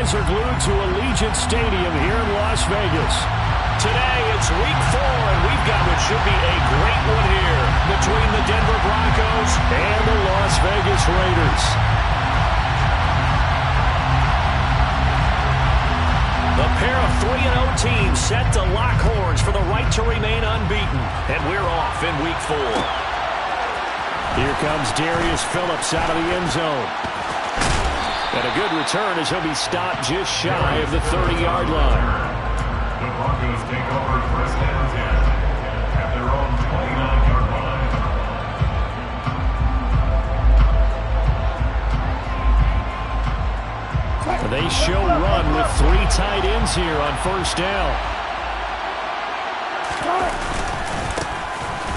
eyes are glued to Allegiant Stadium here in Las Vegas. Today, it's Week 4, and we've got what should be a great one here between the Denver Broncos and the Las Vegas Raiders. The pair of 3-0 teams set to lock horns for the right to remain unbeaten, and we're off in Week 4. Here comes Darius Phillips out of the end zone. And a good return as he'll be stopped just shy of the 30-yard line. The Broncos take over first and 10 at their own 29-yard line. They show run with 3 tight ends here on first down.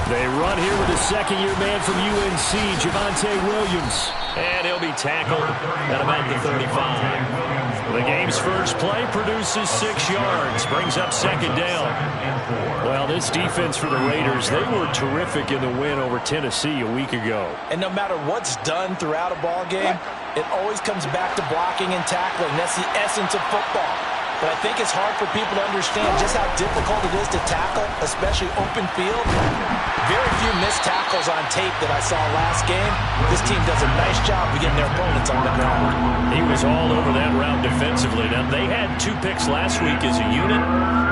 They run here with a second-year man from UNC, Javonte Williams. And he'll be tackled at about the 35. The game's first play produces 6 yards, brings up second down. Well, this defense for the Raiders, they were terrific in the win over Tennessee a week ago. And no matter what's done throughout a ball game, it always comes back to blocking and tackling. That's the essence of football. But I think it's hard for people to understand just how difficult it is to tackle, especially open field. Very few missed tackles on tape that I saw last game. This team does a nice job of getting their opponents on the ground. He was all over that route defensively. Now, they had 2 picks last week as a unit.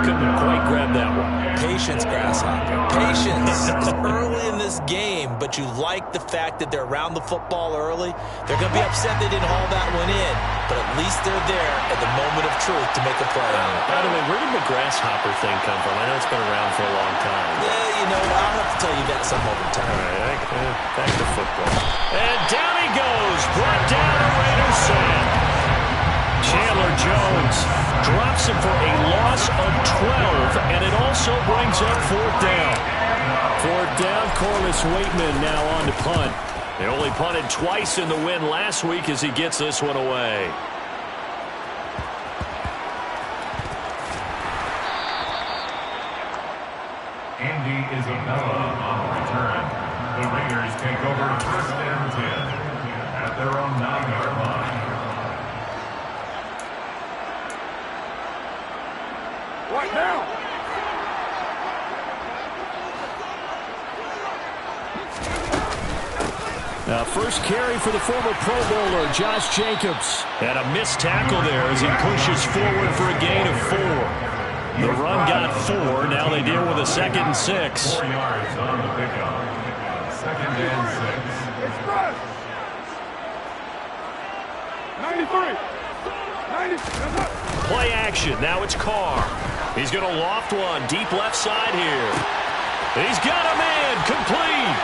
Couldn't quite grab that one. Patience, Grasshopper. Patience. It's early in this game, but you like the fact that they're around the football early. They're going to be upset they didn't haul that one in, but at least they're there at the moment of truth to make a play on it. By the way, where did the grasshopper thing come from? I know it's been around for a long time. Yeah, you know, I'll have to tell you that some other time. All right, back to football. And down he goes. Brought down a Raiders set. Chandler Jones drops him for a loss of 12, and it also brings up 4th down. 4th down, Corliss Waitman now on to punt. They only punted twice in the win last week as he gets this one away. Andy Isabella on the return. The Raiders take over first and 10 at their own 9-yard line. Right now. Now, first carry for the former Pro Bowler, Josh Jacobs. And a missed tackle there as he pushes forward for a gain of 4. The run got 4. Now they deal with a 2nd and 6. 4 yards on the pickup. 2nd and 6. 93. 90. Play action. Now it's Carr. He's going to loft one deep left side here. He's got a man complete.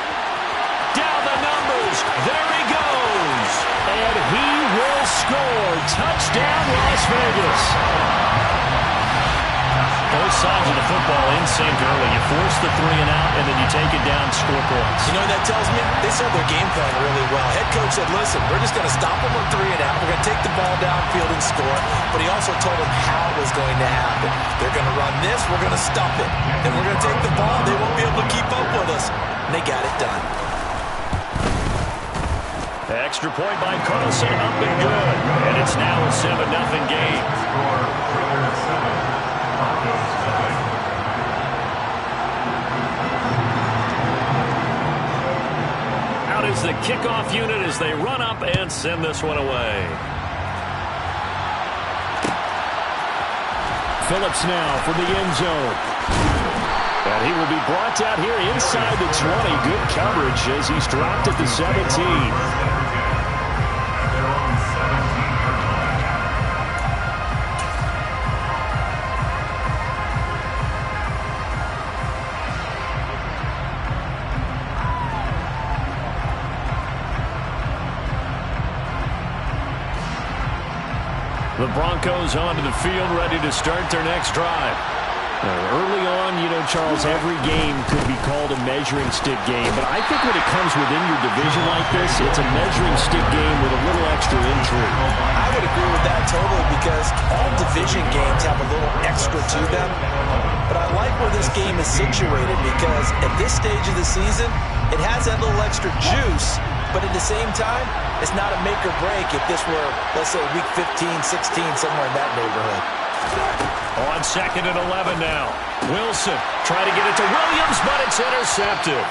Down the numbers. There he goes. And he will score. Touchdown, Las Vegas. Both sides of the football in sync early. You force the 3 and out, and then you take it down, score points. You know what that tells me? They saw their game plan really well. Head coach said, listen, we're just going to stop them on 3 and out. We're going to take the ball downfield and score. But he also told them how it was going to happen. They're going to run this. We're going to stop it. Then we're going to take the ball. They won't be able to keep up with us. And they got it done. Extra point by Carlson, up and good. And it's now a 7-0 game. Out is the kickoff unit as they run up and send this one away. Phillips now from the end zone. And he will be brought down here inside the 20. Good coverage as he's dropped at the 17. The Broncos onto the field, ready to start their next drive. Early on, you know, Charles, every game could be called a measuring stick game. But I think when it comes within your division like this, it's a measuring stick game with a little extra intrigue. I would agree with that totally because all division games have a little extra to them. But I like where this game is situated because at this stage of the season, it has that little extra juice But at the same time, it's not a make or break if this were, let's say, week 15, 16, somewhere in that neighborhood. On 2nd and 11 now. Wilson trying to get it to Williams, but it's intercepted.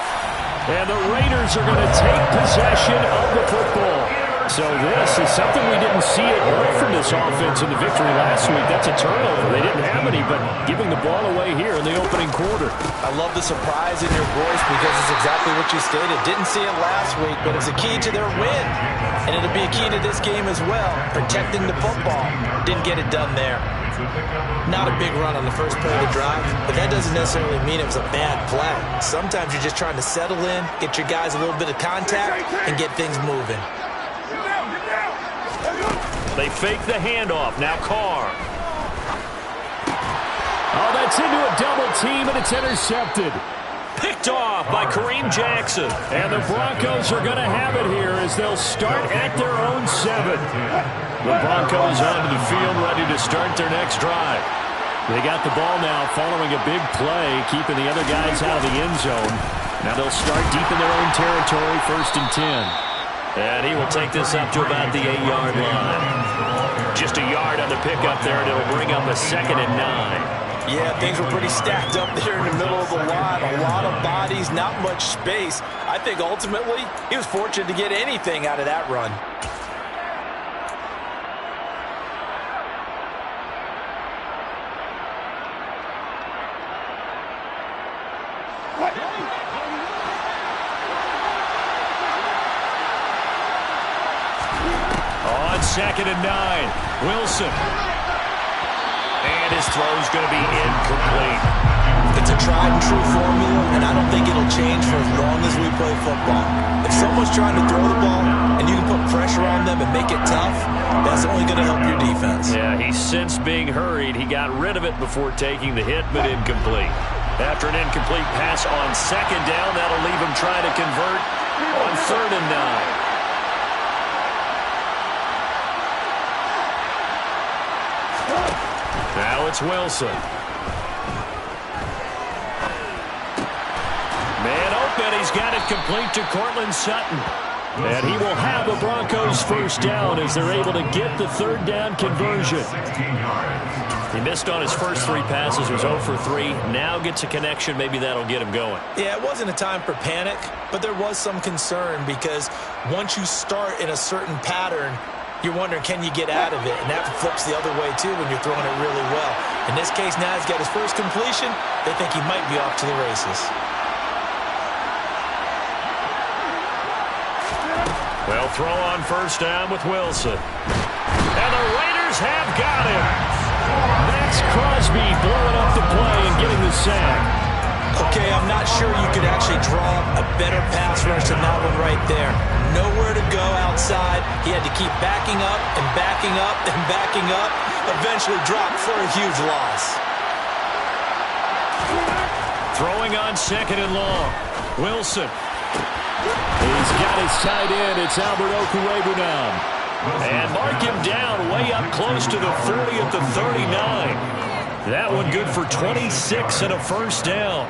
And the Raiders are going to take possession of the football. So this is something we didn't see it all from this offense in the victory last week. That's a turnover. They didn't have any, but giving the ball away here in the opening quarter. I love the surprise in your voice because it's exactly what you stated. Didn't see it last week, but it's a key to their win. And it'll be a key to this game as well, protecting the football. Didn't get it done there. Not a big run on the first play of the drive, but that doesn't necessarily mean it was a bad play. Sometimes you're just trying to settle in, get your guys a little bit of contact, and get things moving. They fake the handoff. Now Carr. Oh, that's into a double team, and it's intercepted. Picked off by Kareem Jackson. And the Broncos are going to have it here as they'll start at their own 7. The Broncos onto the field, ready to start their next drive. They got the ball now following a big play, keeping the other guys out of the end zone. Now they'll start deep in their own territory, 1st and 10. And he will take this up to about the 8-yard line. Just a yard on the pickup there, and it'll bring up a 2nd and 9. Yeah, things were pretty stacked up there in the middle of the line. A lot of bodies, not much space. I think ultimately he was fortunate to get anything out of that run. On 2nd and 9, Wilson. And his throw's going to be incomplete. It's a tried and true formula, and I don't think it'll change for as long as we play football. If someone's trying to throw the ball and you can put pressure on them and make it tough, that's only going to help your defense. Yeah, he sensed being hurried. He got rid of it before taking the hit, but incomplete. After an incomplete pass on 2nd down, that'll leave him trying to convert on 3rd and 9. Now it's Wilson. Man open. He's got it complete to Cortland Sutton. And he will have the Broncos 1st down as they're able to get the 3rd down conversion. He missed on his first 3 passes, was 0 for 3. Now gets a connection. Maybe that'll get him going. Yeah, it wasn't a time for panic, but there was some concern because once you start in a certain pattern, you're wondering, can you get out of it? And that flips the other way, too, when you're throwing it really well. In this case, now he's got his first completion. They think he might be off to the races. They'll throw on 1st down with Wilson. And the Raiders have got him. Max Crosby blowing up the play and getting the sack. Okay, I'm not sure you could actually draw a better pass rush than that one right there. Nowhere to go outside. He had to keep backing up and backing up and backing up. Eventually dropped for a huge loss. Throwing on 2nd and long. Wilson. He's got his tight end. It's Albert Okwuegbunam now. And mark him down way up close to the 40 at the 39. That one good for 26 and a 1st down.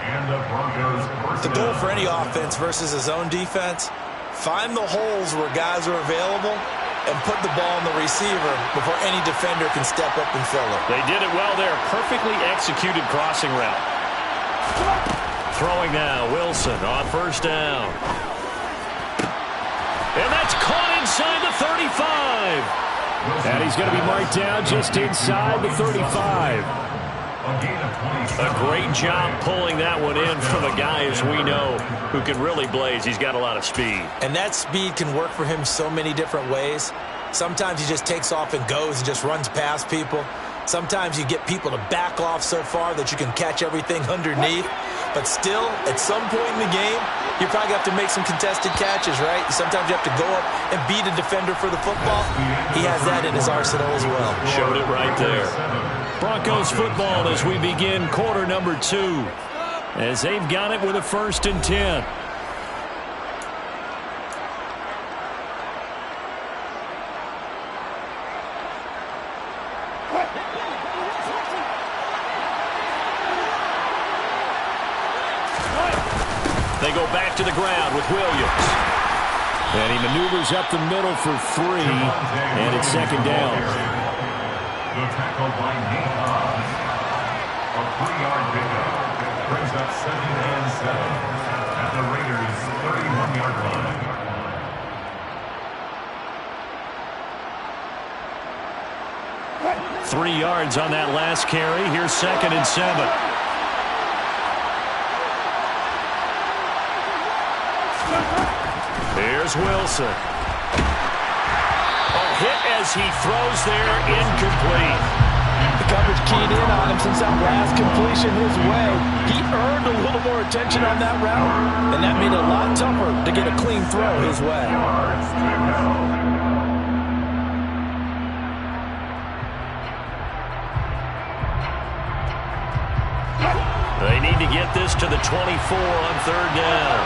The goal for any offense versus a zone defense, find the holes where guys are available and put the ball on the receiver before any defender can step up and fill it. They did it well there. Perfectly executed crossing route. Throwing now, Wilson on 1st down. And that's caught inside the 35. And he's going to be marked down just inside the 35. A great job pulling that one in from a guy, as we know, who can really blaze. He's got a lot of speed. And that speed can work for him so many different ways. Sometimes he just takes off and goes and just runs past people. Sometimes you get people to back off so far that you can catch everything underneath. But still, at some point in the game, you probably have to make some contested catches, right? Sometimes you have to go up and beat a defender for the football. He has that in his arsenal as well. Showed it right there. Broncos football as we begin quarter number 2. As they've got it with a 1st and 10. They go back to the ground with Williams. And he maneuvers up the middle for 3, and it's second down. The tackle by Nate Hobbs. A 3-yard pickup brings up 2nd and 7 at the Raiders' 31-yard line. Three yards on that last carry. Here's 2nd and 7. Here's Wilson. Oh, hit as he throws there, incomplete. The coverage keyed in on him since that last completion his way. He earned a little more attention on that route, and that made it a lot tougher to get a clean throw his way. They need to get this to the 24 on 3rd down.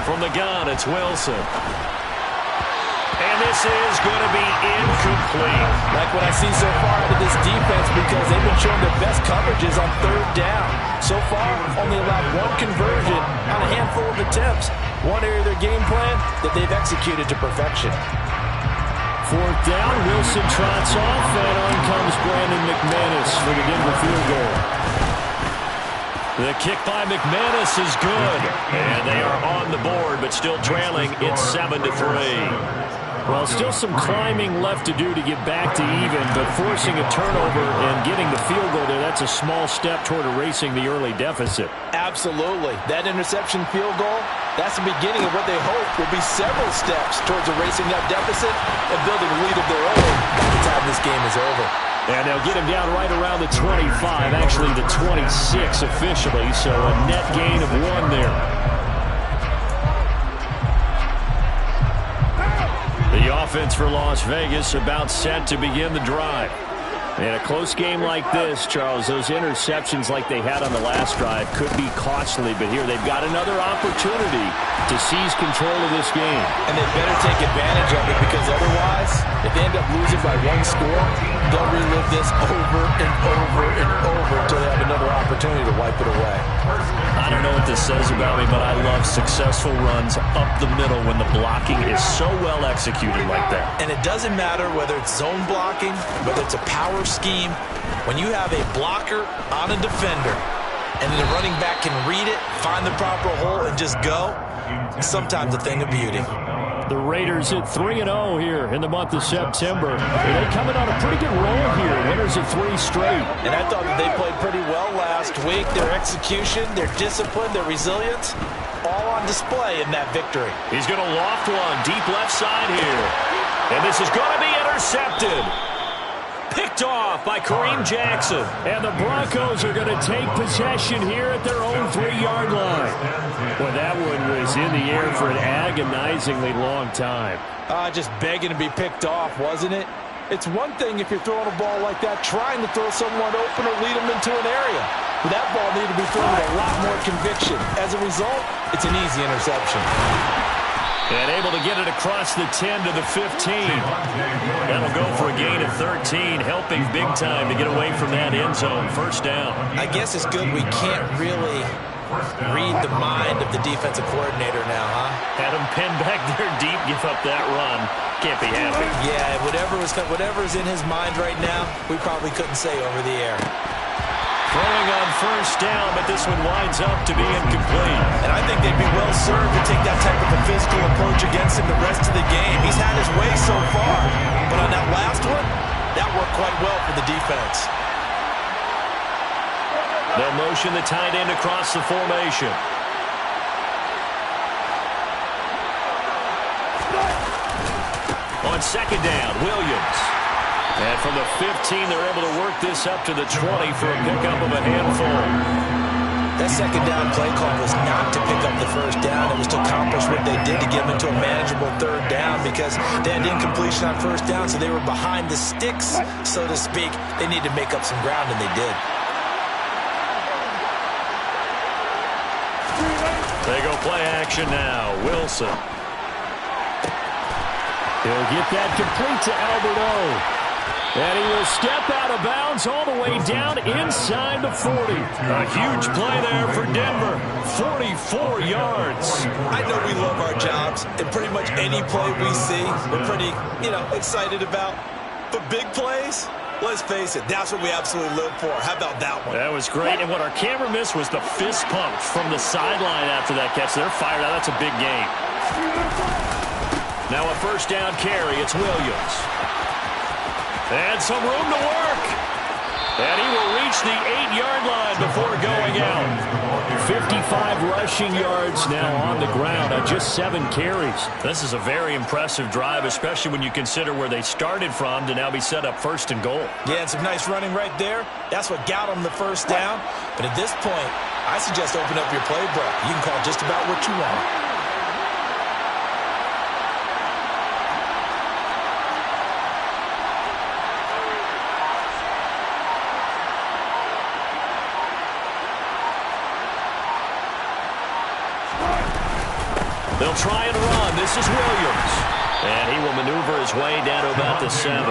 From the gun, it's Wilson. And this is going to be incomplete. Like what I see so far out of this defense, because they've been showing their best coverages on 3rd down. So far, only allowed 1 conversion on a handful of attempts. One area of their game plan that they've executed to perfection. 4th down, Wilson trots off, and on comes Brandon McManus for the Denver field goal. The kick by McManus is good, and they are on the board, but still trailing. It's 7-3. Well, still some climbing left to do to get back to even, but forcing a turnover and getting the field goal there, that's a small step toward erasing the early deficit. Absolutely. That interception field goal, that's the beginning of what they hope will be several steps towards erasing that deficit and building a lead of their own by the time this game is over. And they'll get him down right around the 25, actually the 26 officially, so a net gain of 1 there. The offense for Las Vegas about set to begin the drive. In a close game like this, Charles, those interceptions like they had on the last drive could be costly, but here they've got another opportunity to seize control of this game. And they better take advantage of it, because otherwise, if they end up losing by 1 score, they'll relive this over and over and over until they have another opportunity to wipe it away. I don't know what this says about me, but I love successful runs up the middle when the blocking is so well executed like that. And it doesn't matter whether it's zone blocking, whether it's a power scheme. When you have a blocker on a defender and the running back can read it, find the proper hole, and just go, it's sometimes a thing of beauty. The Raiders at 3-0 here in the month of September. They're coming on a pretty good roll here. Winners of 3 straight. And I thought that they played pretty well last week. Their execution, their discipline, their resilience, all on display in that victory. He's going to loft one deep left side here. And this is going to be intercepted. Picked off by Kareem Jackson. And the Broncos are going to take possession here at their own 3-yard line. Well, that one was in the air for an agonizingly long time. Just begging to be picked off, wasn't it? It's one thing if you're throwing a ball like that, trying to throw someone open or lead them into an area. But that ball needed to be thrown with a lot more conviction. As a result, it's an easy interception. And able to get it across the 10 to the 15. That'll go for a gain of 13, helping big time to get away from that end zone. 1st down. I guess it's good we can't really read the mind of the defensive coordinator now, huh? Had him pinned back there deep, give up that run. Can't be happy. Yeah, whatever's in his mind right now, we probably couldn't say over the air. Throwing on 1st down, but this one winds up to be incomplete. And I think they'd be well served to take that type of a physical approach against him the rest of the game. He's had his way so far, but on that last one, that worked quite well for the defense. They'll motion the tight end across the formation. On 2nd down, Williams. And from the 15, they're able to work this up to the 20 for a pickup of a handful. That 2nd down play call was not to pick up the 1st down. It was to accomplish what they did to get them into a manageable 3rd down, because they had incompletion on 1st down, so they were behind the sticks, so to speak. They needed to make up some ground, and they did. They go play action now. Wilson. He'll get that complete to Albert O. And he will step out of bounds all the way down inside the 40. A huge play there for Denver. 44 yards. I know we love our jobs, and pretty much any play we see, we're pretty, excited about. But big plays, let's face it, that's what we absolutely live for. How about that one? That was great. And what our camera missed was the fist pump from the sideline after that catch. They're fired out. That's a big game. Now a first down carry. It's Williams. And some room to work. And he will reach the 8-yard line before going out. 55 rushing yards now on the ground on just 7 carries. This is a very impressive drive, especially when you consider where they started from to now be set up first and goal. Yeah, and some nice running right there. That's what got them the first down. But at this point, I suggest open up your playbook. You can call just about what you want. They'll try and run. This is Williams. And he will maneuver his way down to about the 7.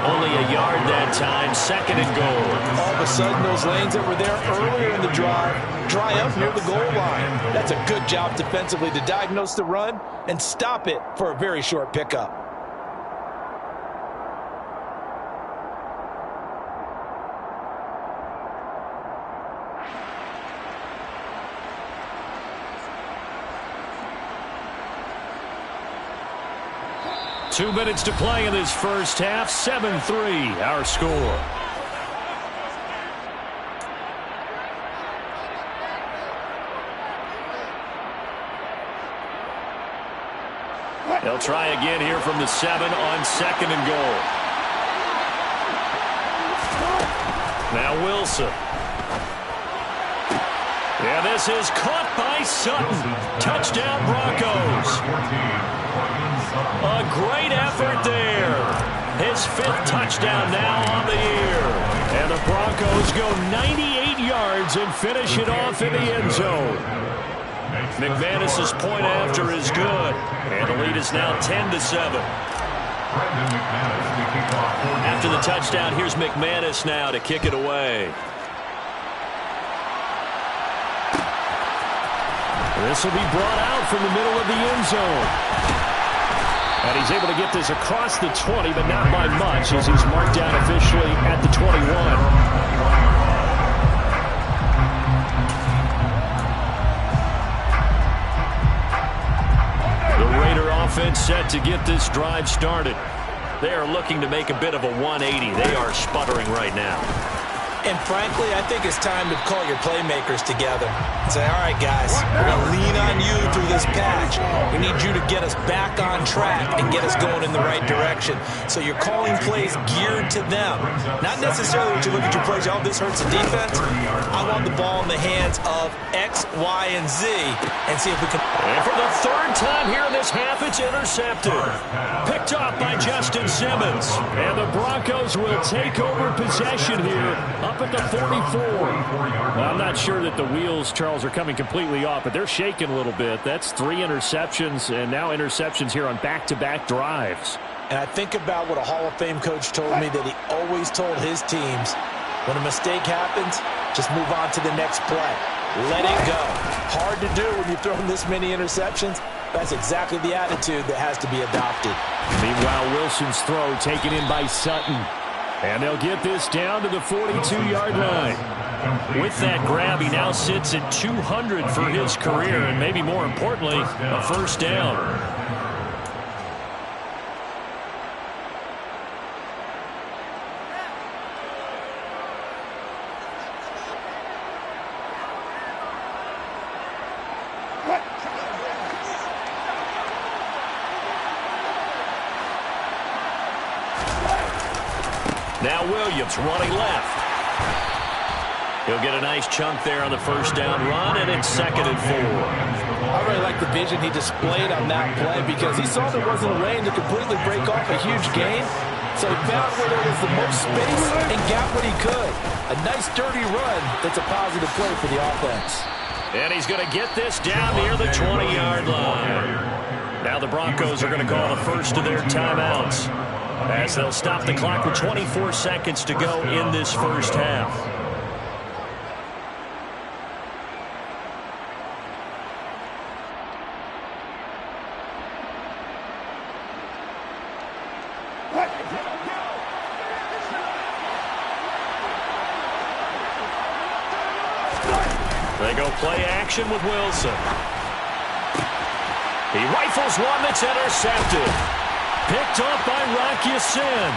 Only a yard that time, second and goal. All of a sudden, those lanes that were there earlier in the drive dry up near the goal line. That's a good job defensively to diagnose the run and stop it for a very short pickup. Two minutes to play in this first half. 7-3, our score. They'll try again here from the 7 on second and goal. Now Wilson. Yeah, this is caught by Sutton. Touchdown Broncos. A great effort there. His 5th touchdown now on the year. And the Broncos go 98 yards and finish it off in the end zone. McManus's point after is good. And the lead is now 10-7. After the touchdown, here's McManus now to kick it away. This will be brought out from the middle of the end zone. And he's able to get this across the 20, but not by much, as he's marked down officially at the 21. The Raider offense set to get this drive started. They are looking to make a bit of a 180. They are sputtering right now. And frankly, I think it's time to call your playmakers together and say, all right, guys, we're going to lean on you through this patch. We need you to get us back on track and get us going in the right direction. So you're calling plays geared to them. Not necessarily when you look at your plays, oh, this hurts the defense. I want the ball in the hands of X, Y, and Z and see if we can. And for the 3rd time here in this half, it's intercepted. Picked off by Justin Simmons. And the Broncos will take over possession here up at the 44. Well, I'm not sure that the wheels, Charles, are coming completely off, but they're shaking a little bit. That's 3 interceptions, and now interceptions here on back-to-back drives. And I think about what a Hall of Fame coach told me that he always told his teams, when a mistake happens, just move on to the next play. Let it go. Hard to do when you've thrown this many interceptions. That's exactly the attitude that has to be adopted. Meanwhile, Wilson's throw taken in by Sutton. And they'll get this down to the 42-yard line. With that grab, he now sits at 200 for his career, and maybe more importantly, a first down. Now Williams running left. He'll get a nice chunk there on the first down run, and it's 2nd and 4. I really like the vision he displayed on that play because he saw there wasn't a lane to completely break off a huge gain. So he found where there was the most space and got what he could. A nice dirty run that's a positive play for the offense. And he's going to get this down near the 20-yard line. Now the Broncos are going to call the first of their timeouts, as they'll stop the clock with 24 seconds to go in this first half. They go play action with Wilson. He rifles one that's intercepted. Picked off by Rocky Sin.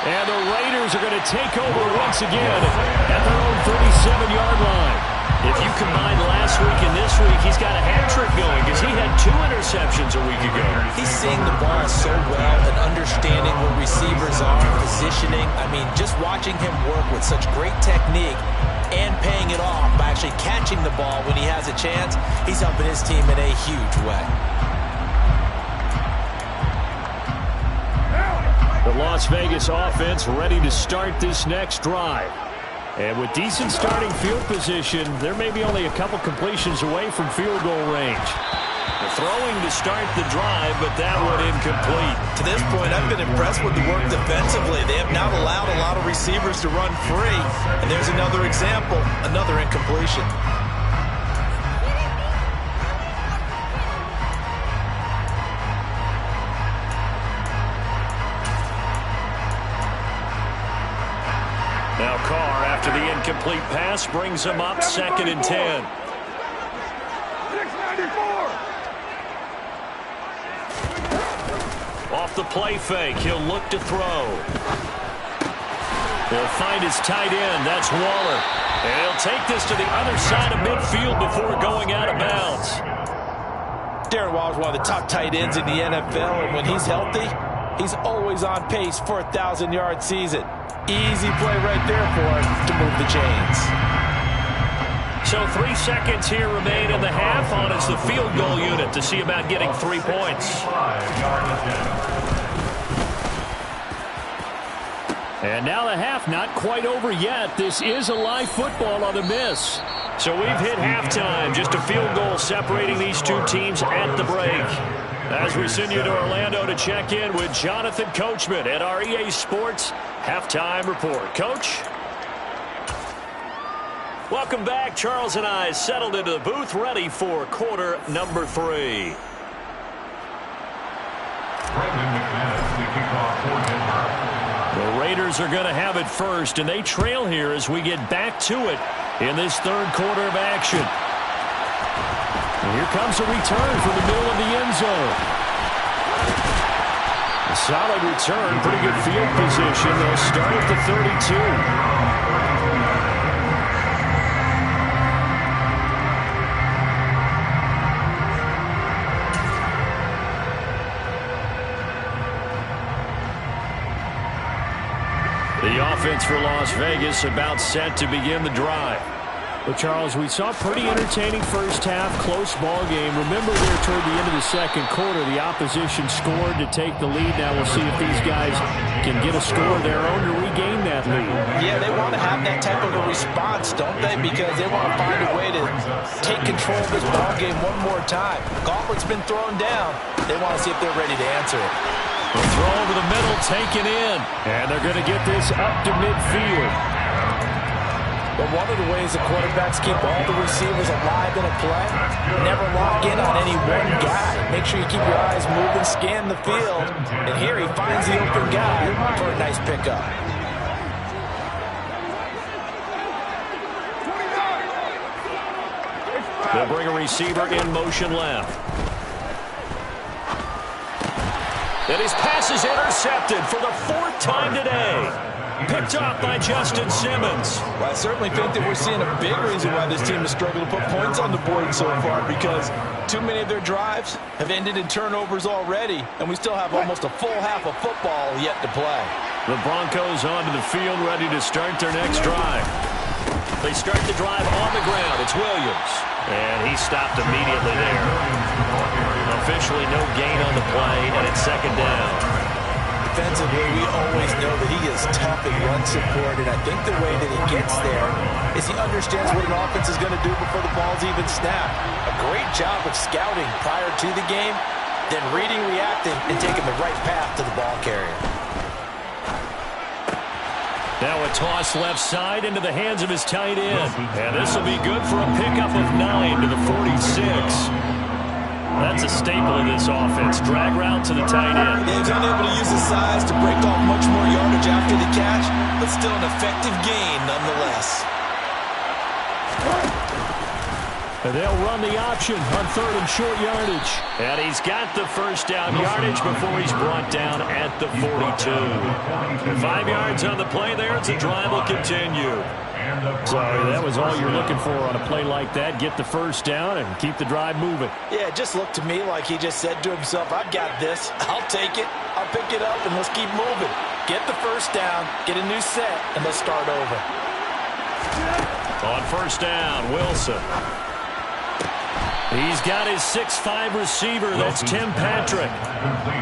And the Raiders are going to take over once again at their own 37-yard line. If you combine last week and this week, he's got a hat trick going because he had 2 interceptions a week ago. He's seeing the ball so well and understanding where receivers are, positioning. I mean, just watching him work with such great technique and paying it off by actually catching the ball when he has a chance, he's helping his team in a huge way. The Las Vegas offense ready to start this next drive. And with decent starting field position, there may be only a couple completions away from field goal range. They're throwing to start the drive, but that one incomplete. To this point, I've been impressed with the work defensively. They have not allowed a lot of receivers to run free. And there's another example, another incompletion. Now Carr, after the incomplete pass, brings him up 2nd and 10. Off the play fake, he'll look to throw. He'll find his tight end, that's Waller. And he'll take this to the other side of midfield before going out of bounds. Darren Waller's one of the top tight ends in the NFL, and when he's healthy, he's always on pace for a 1,000-yard season. Easy play right there for him to move the chains. So 3 seconds here remain in the half on as the field goal unit to see about getting 3 points. And now the half not quite over yet. This is a live football on the miss. So we've hit halftime. Just a field goal separating these two teams at the break. As we send you to Orlando to check in with Jonathan Coachman at our EA Sports Halftime Report. Coach? Welcome back. Charles and I settled into the booth ready for quarter number 3. The Raiders are going to have it first, and they trail here as we get back to it in this third quarter of action. And here comes a return from the middle of the end zone. A solid return, pretty good field position. They'll start at the 32. The offense for Las Vegas about set to begin the drive. Well, Charles, we saw a pretty entertaining first half, close ball game. Remember there toward the end of the second quarter, the opposition scored to take the lead. Now we'll see if these guys can get a score of their own to regain that lead. Yeah, they want to have that type of a response, don't they? Because they want to find a way to take control of this ball game one more time. Gauntlet's been thrown down. They want to see if they're ready to answer it. The throw over the middle, taken in. And they're going to get this up to midfield. But one of the ways the quarterbacks keep all the receivers alive in a play, never lock in on any one guy. Make sure you keep your eyes moving, scan the field. And here he finds the open guy for a nice pickup. They'll bring a receiver in motion left. And his pass is intercepted for the 4th time today. Picked off by Justin Simmons. Well, I certainly think that we're seeing a big reason why this team has struggled to put points on the board so far, because too many of their drives have ended in turnovers already, and we still have almost a full half of football yet to play. The Broncos onto the field ready to start their next drive. They start the drive on the ground. It's Williams. And he stopped immediately there. Officially no gain on the play, and it's 2nd down. Defensively, we always know that he is tough in run support, and I think the way that he gets there is he understands what an offense is going to do before the ball's even snapped. A great job of scouting prior to the game, then reading, reacting, and taking the right path to the ball carrier. Now a toss left side into the hands of his tight end. And this will be good for a pickup of 9 to the 46. That's a staple of this offense. Drag route to the tight end. Yeah, he's unable to use his size to break off much more yardage after the catch, but still an effective gain nonetheless. And they'll run the option on 3rd and short yardage. And he's got the first down yardage before he's brought down at the 42. 5 yards on the play there. It's a drive will continue. So that was all you're looking for on a play like that. Get the first down and keep the drive moving. Yeah, it just looked to me like he just said to himself, I've got this. I'll take it. I'll pick it up, and let's keep moving. Get the first down, get a new set, and let's start over. On first down, Wilson. He's got his 6'5 receiver. That's Tim Patrick.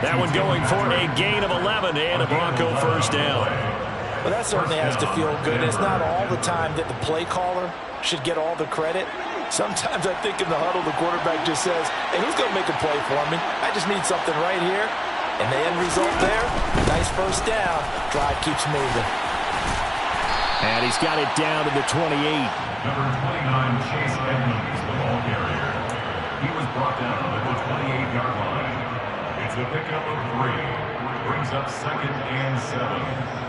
That one going for a gain of 11 and a Bronco first down. Well, that certainly has to feel good. It's not all the time that the play caller should get all the credit. Sometimes I think in the huddle, the quarterback just says, hey, who's going to make a play for me? I just need something right here. And the end result there, nice first down. Drive keeps moving. And he's got it down to the 28. Number 29, Chase Edmonds, the ball carrier. He was brought down at the 28-yard line. It's a pickup of 3. Brings up 2nd and 7.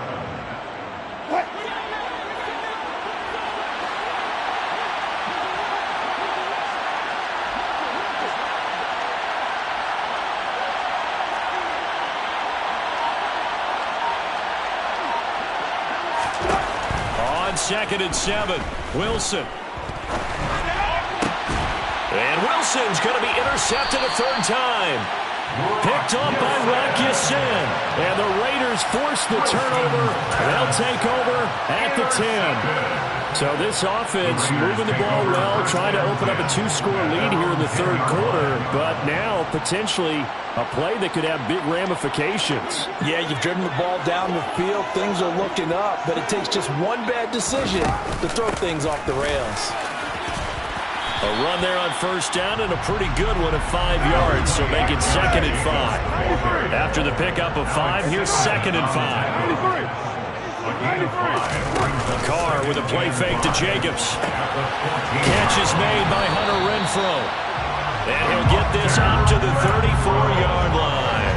On 2nd and 7, Wilson. And Wilson's going to be intercepted a 3rd time. Picked up by Rock Ya-Sin. And the Raiders force the turnover. They'll take over at the 10. So this offense moving the ball well, trying to open up a 2-score lead here in the 3rd quarter. But now potentially a play that could have big ramifications. Yeah, you've driven the ball down the field. Things are looking up. But it takes just one bad decision to throw things off the rails. A run there on first down and a pretty good one of 5 yards, so make it 2nd and 5. After the pickup of 5, here's 2nd and 5. Carr with a play fake to Jacobs. Catch is made by Hunter Renfrow. And he'll get this up to the 34-yard line.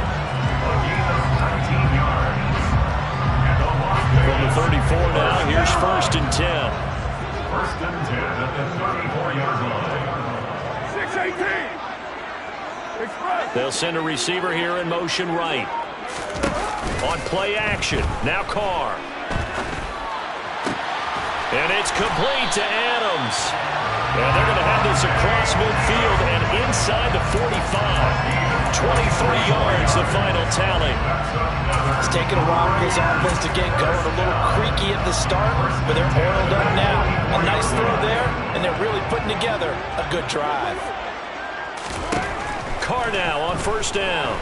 From the 34 now, here's 1st and 10. 1st and 10 at the 34-yard line. 6-18. They'll send a receiver here in motion right. On play action, now Carr. And it's complete to Adams. And they're going to have this across midfield and inside the 45. 23 yards, the final tally. It's taken a while for this offense to get going. A little creaky at the start, but they're oiled up now. A nice throw there, and they're really putting together a good drive. Carr now on first down.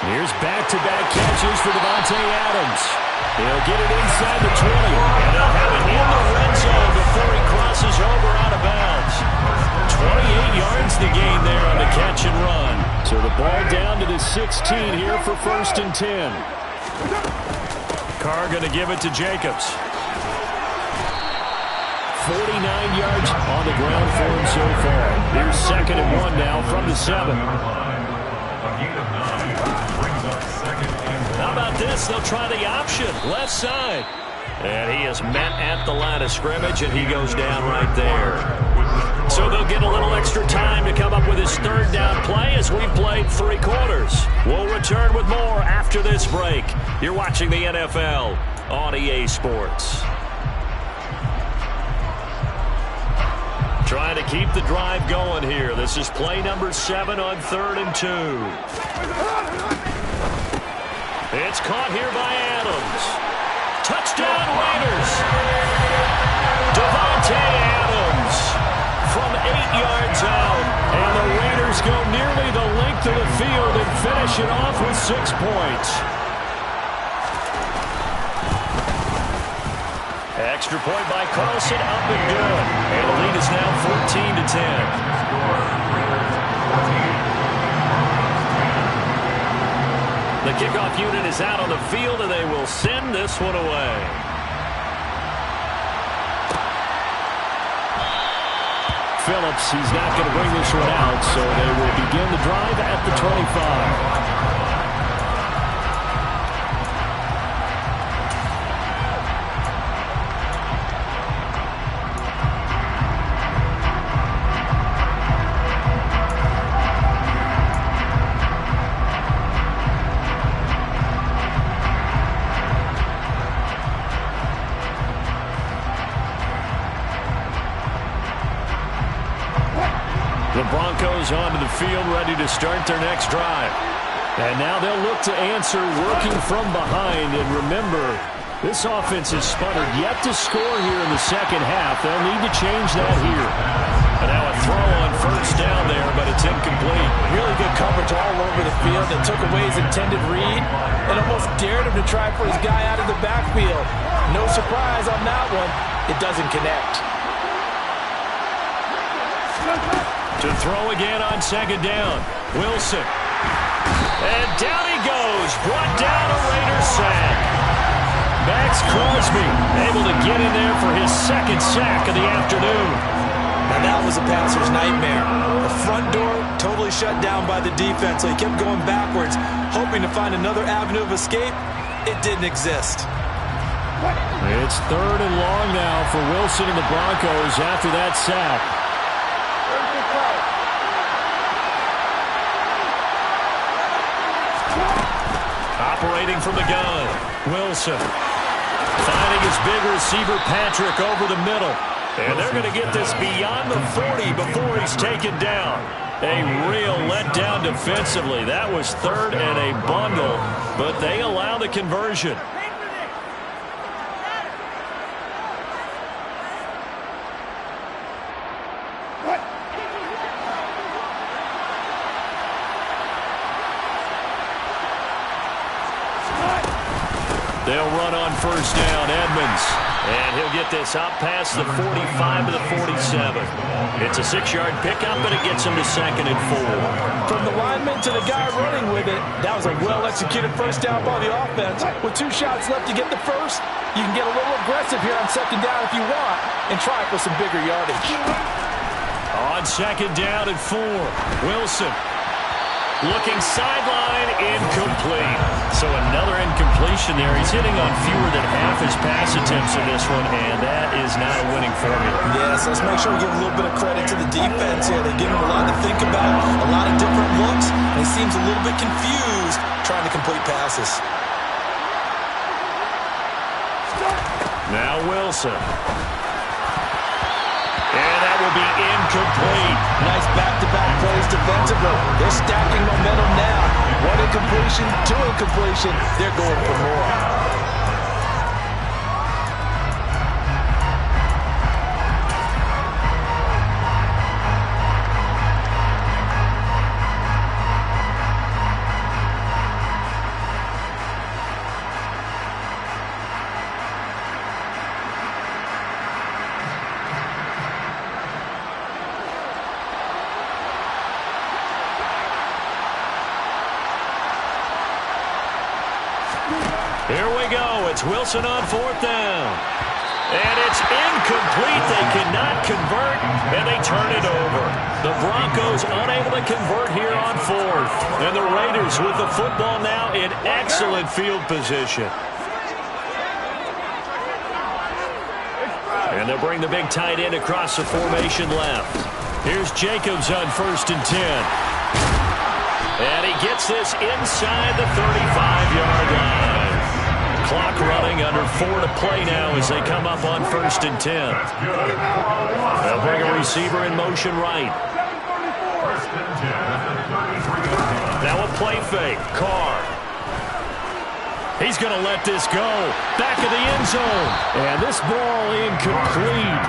Here's back-to-back catches for Davante Adams. He'll get it inside the 20, and they'll have it in the red zone before he crosses over out of bounds. 28 yards the gain there on the catch and run. So the ball down to the 16 here for 1st and 10. Carr going to give it to Jacobs. 49 yards on the ground for him so far. Here's 2nd and 1 now from the 7. How about this? They'll try the option, left side. And he is met at the line of scrimmage, and he goes down right there. So they'll get a little extra time to come up with his 3rd down play as we've played 3 quarters. We'll return with more after this break. You're watching the NFL on EA Sports. Trying to keep the drive going here. This is play number 7 on 3rd and 2. It's caught here by Adams. Touchdown Raiders. Davante Adams from 8 yards out. And the Raiders go nearly the length of the field and finish it off with 6 points. Extra point by Carlson, up and good. And the lead is now 14-10. The kickoff unit is out on the field, and they will send this one away. Phillips, he's not going to bring this one out, so they will begin the drive at the 25. The Broncos onto the field, ready to start their next drive. And now they'll look to answer working from behind. And remember, this offense has sputtered yet to score here in the second half. They'll need to change that here. And now a throw on first down there, but it's incomplete. Really good coverage all over the field. It took away his intended read and almost dared him to try for his guy out of the backfield. No surprise on that one. It doesn't connect. To throw again on second down. Wilson. And down he goes. Brought down a Raiders sack. Max Crosby able to get in there for his second sack of the afternoon. And that was a passer's nightmare. The front door totally shut down by the defense, so he kept going backwards, hoping to find another avenue of escape. It didn't exist. It's third and long now for Wilson and the Broncos after that sack. Operating from the gun, Wilson finding his big receiver Patrick over the middle. And they're going to get this beyond the 40 before he's taken down. A real letdown defensively. That was third and a bundle, but they allow the conversion. They'll run on first down, Edmonds. And he'll get this out past the 45 to the 47. It's a 6-yard pickup, and it gets him to 2nd and 4. From the lineman to the guy running with it, that was a well-executed first down by the offense. With 2 shots left to get the first, you can get a little aggressive here on second down if you want and try for some bigger yardage. On second down and 4, Wilson. Looking sideline, incomplete. So another incompletion there. He's hitting on fewer than half his pass attempts in this one, and that is not a winning formula. Yes, let's make sure we give a little bit of credit to the defense here. They give him a lot to think about, a lot of different looks, and he seems a little bit confused trying to complete passes. Now Wilson. And that will be incomplete. Nice back-to-back plays defensively. They're stacking momentum now. 1 incompletion, 2 incompletion. They're going for more. Here we go. It's Wilson on 4th down. And it's incomplete. They cannot convert, and they turn it over. The Broncos unable to convert here on 4th. And the Raiders with the football now in excellent field position. And they'll bring the big tight end across the formation left. Here's Jacobs on 1st and 10. And he gets this inside the 35-yard line. Clock running, under 4 to play now as they come up on 1st and 10. They'll bring a receiver in motion right. Now a play fake. Carr. He's going to let this go. Back of the end zone. And this ball incomplete.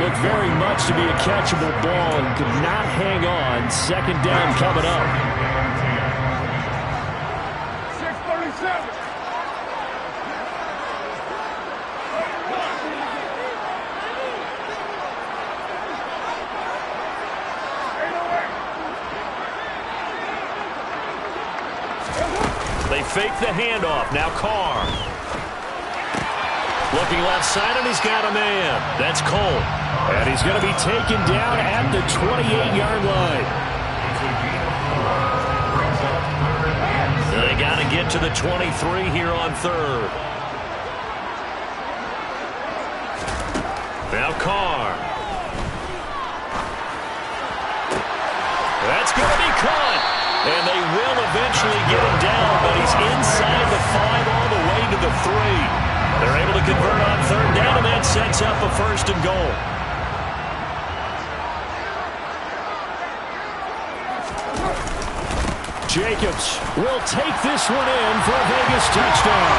Looked very much to be a catchable ball and could not hang on. 2nd down coming up. fake the handoff. Now Carr. Looking left side, and he's got a man. That's Cole. And he's going to be taken down at the 28-yard line. They got to get to the 23 here on third. Now Carr. That's going to be caught. And they will eventually get him down, but he's inside the 5 all the way to the 3. They're able to convert on third down, and that sets up a first and goal. Jacobs will take this one in for a Vegas touchdown.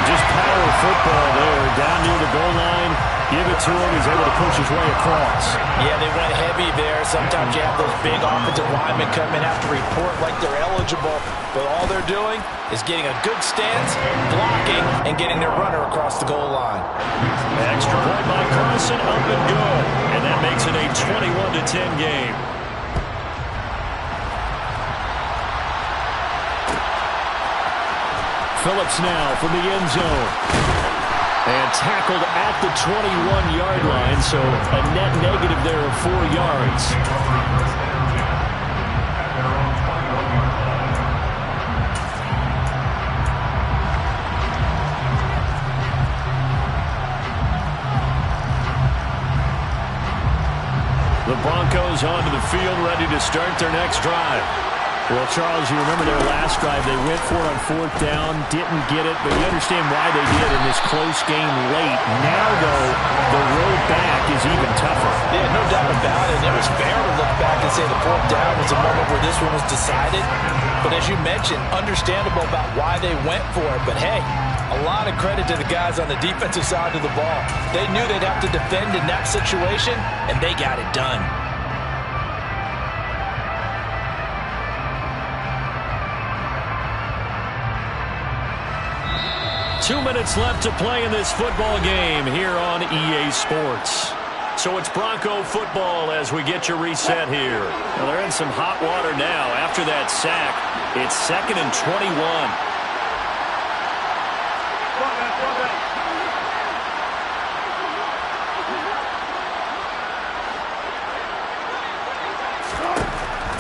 Just power football there, down near the goal line. Give it to him. He's able to push his way across. Yeah, they went heavy there. Sometimes you have those big offensive linemen come in, have to report like they're eligible, but all they're doing is getting a good stance, blocking, and getting their runner across the goal line. Extra point by Carson, up and good. And that makes it a 21-10 game. Phillips now from the end zone. And tackled at the 21-yard line, so a net negative there of 4 yards. The Broncos onto the field, ready to start their next drive. Well, Charles, you remember their last drive. They went for it on fourth down, didn't get it, but you understand why they did in this close game late. Now, though, the road back is even tougher. Yeah, no doubt about it. It was fair to look back and say the fourth down was a moment where this one was decided. But as you mentioned, understandable about why they went for it. But, hey, a lot of credit to the guys on the defensive side of the ball. They knew they'd have to defend in that situation, and they got it done. 2 minutes left to play in this football game here on EA Sports. So it's Bronco football as we get your reset here. Well, they're in some hot water now. After that sack, it's 2nd and 21.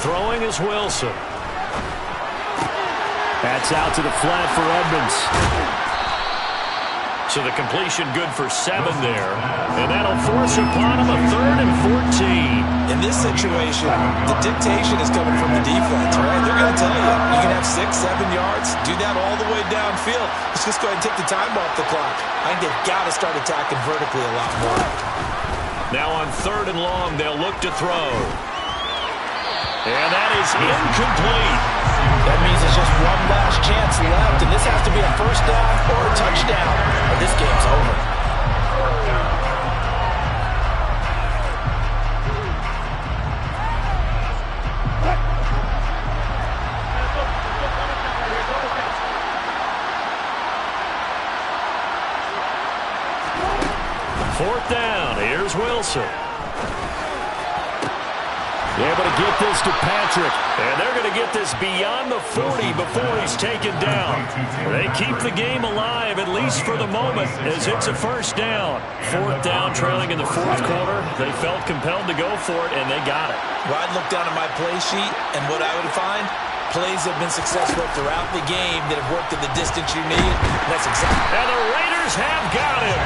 Throwing is Wilson. That's out to the flat for Edmonds. So the completion good for 7 there. And that'll force upon him a 3rd and 14. In this situation, the dictation is coming from the defense, right? They're going to tell you can have 6, 7 yards, do that all the way downfield. Let's just go ahead and take the time off the clock. I think they've got to start attacking vertically a lot more. Now on 3rd and long, they'll look to throw. And that is incomplete. That means there's just one last chance left, and this has to be a first down or a touchdown, or this game's over. Fourth down. Here's Wilson. Able to get this to Patrick. And they're going to get this beyond the 40 before he's taken down. They keep the game alive, at least for the moment, as it's a first down. 4th down, trailing in the 4th quarter. They felt compelled to go for it, and they got it. Well, I'd look down at my play sheet, and what I would find, plays have been successful throughout the game that have worked at the distance you need. That's exactly. And the Raiders have got him.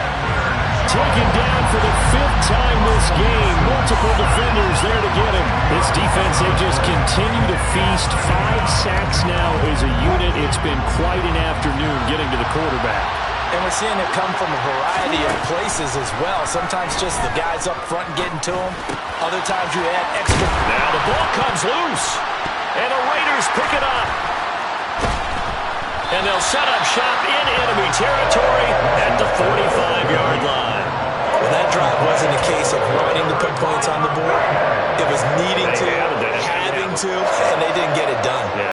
Taken down for the 5th time this game. Multiple defenders there to get him. This defense, they just continue to feast. 5 sacks now as a unit. It's been quite an afternoon getting to the quarterback. And we're seeing it come from a variety of places as well. Sometimes just the guys up front getting to them. Other times you add extra. Now the ball comes loose. And the Raiders pick it up. And they'll set up shop in enemy territory at the 45-yard line. Well, that drive wasn't a case of wanting to put points on the board. It was needing to, having to, and they didn't get it done.